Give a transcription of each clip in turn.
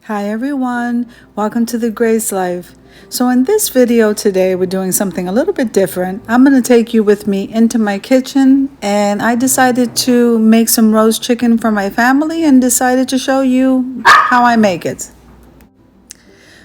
Hi everyone, welcome to the Grace Life. So in this video today we're doing something a little bit different. I'm going to take you with me into my kitchen, and I decided to make some roast chicken for my family and decided to show you how I make it.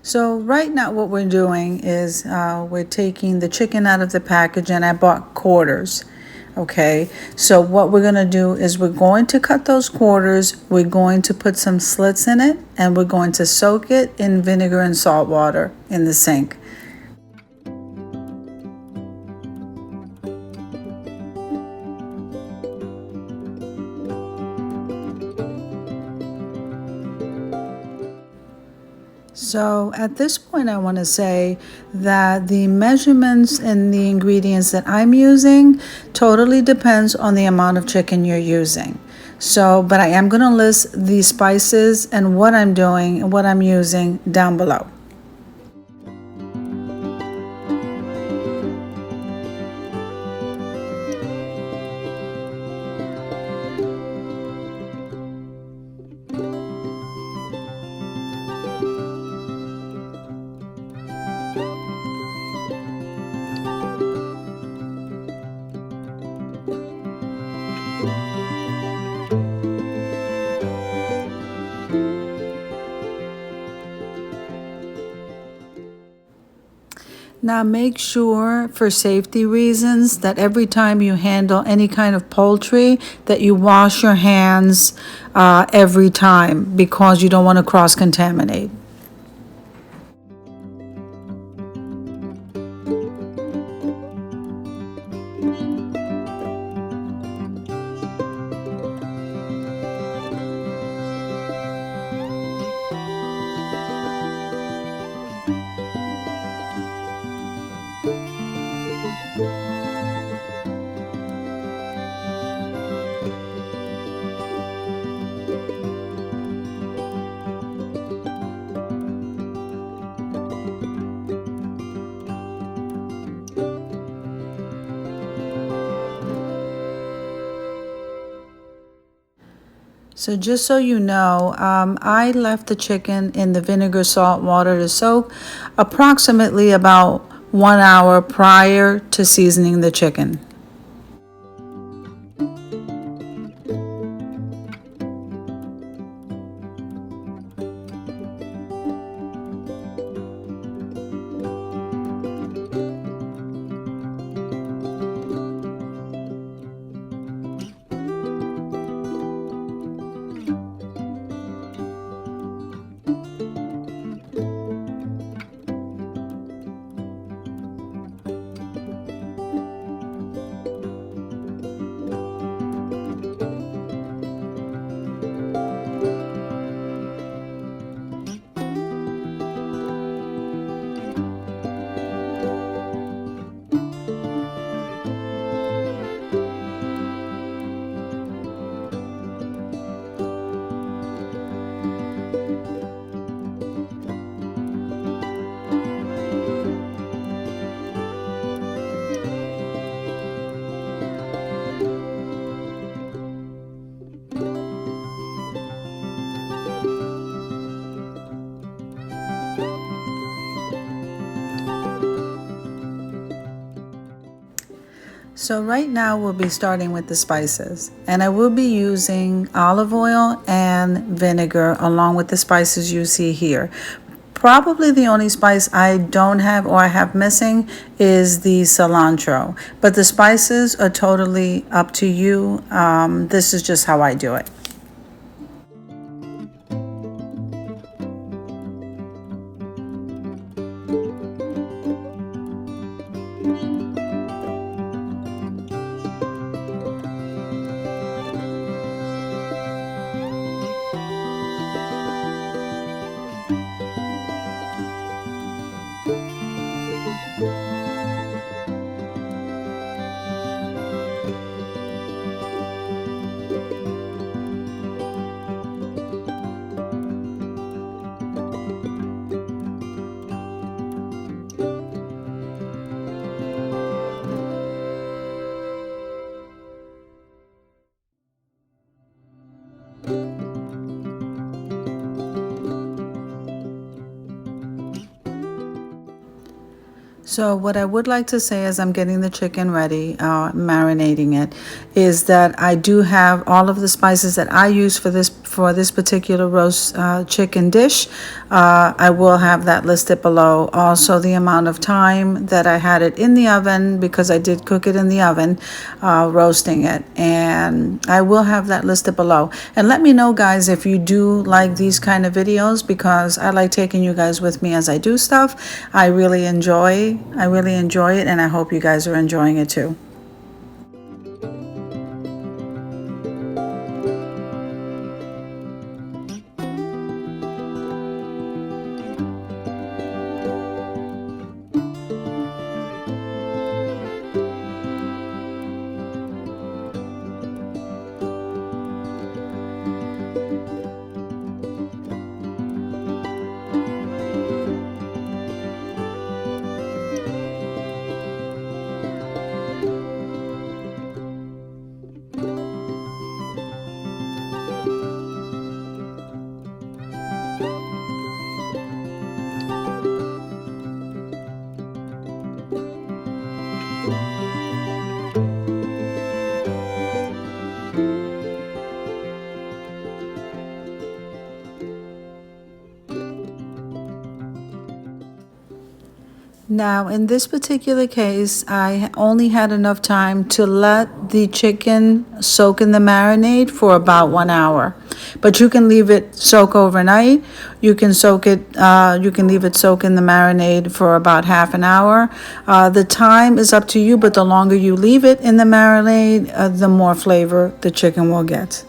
So right now what we're doing is we're taking the chicken out of the package, and I bought quarters. Okay, so what we're going to do is we're going to cut those quarters, we're going to put some slits in it, and we're going to soak it in vinegar and salt water in the sink. So at this point, I want to say that the measurements and the ingredients that I'm using totally depends on the amount of chicken you're using. So, but I am going to list the spices and what I'm doing and what I'm using down below. Now make sure, for safety reasons, that every time you handle any kind of poultry, that you wash your hands every time, because you don't want to cross-contaminate. So just so you know, I left the chicken in the vinegar salt water to soak approximately about 1 hour prior to seasoning the chicken. So right now we'll be starting with the spices, and I will be using olive oil and vinegar along with the spices you see here. Probably the only spice I don't have or I have missing is the cilantro, but the spices are totally up to you. This is just how I do it. So what I would like to say as I'm getting the chicken ready, marinating it, is that I do have all of the spices that I use for this particular roast chicken dish. I will have that listed below. Also, the amount of time that I had it in the oven, because I did cook it in the oven, roasting it, and I will have that listed below. And let me know, guys, if you do like these kind of videos, because I like taking you guys with me as I do stuff. I really enjoy it, and I hope you guys are enjoying it too. Now, in this particular case, I only had enough time to let the chicken soak in the marinade for about 1 hour. But you can leave it soak overnight. You can leave it soak in the marinade for about half an hour. The time is up to you, but the longer you leave it in the marinade, the more flavor the chicken will get.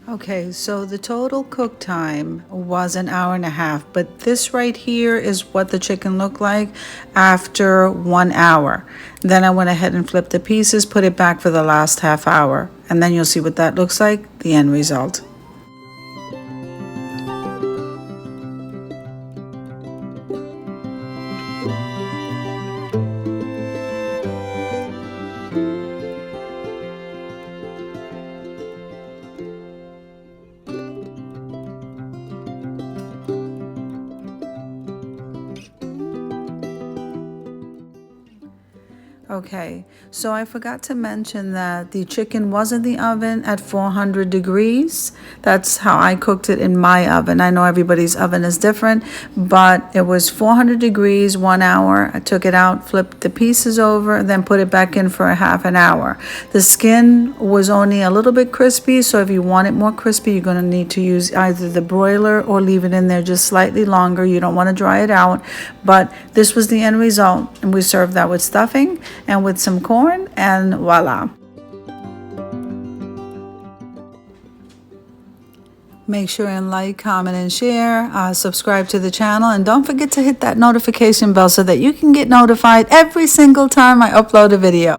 Okay, so the total cook time was 1.5 hours, but this right here is what the chicken looked like after 1 hour. Then I went ahead and flipped the pieces, put it back for the last half hour, and then you'll see what that looks like, the end result. Okay, so I forgot to mention that the chicken was in the oven at 400 degrees. That's how I cooked it in my oven. I know everybody's oven is different, but it was 400 degrees, 1 hour. I took it out, flipped the pieces over, then put it back in for a half an hour. The skin was only a little bit crispy, so if you want it more crispy, you're going to need to use either the broiler or leave it in there just slightly longer. You don't want to dry it out, but this was the end result, and we served that with stuffing and with some corn, and voila. Make sure and like, comment, and share. Subscribe to the channel, and don't forget to hit that notification bell so that you can get notified every single time I upload a video.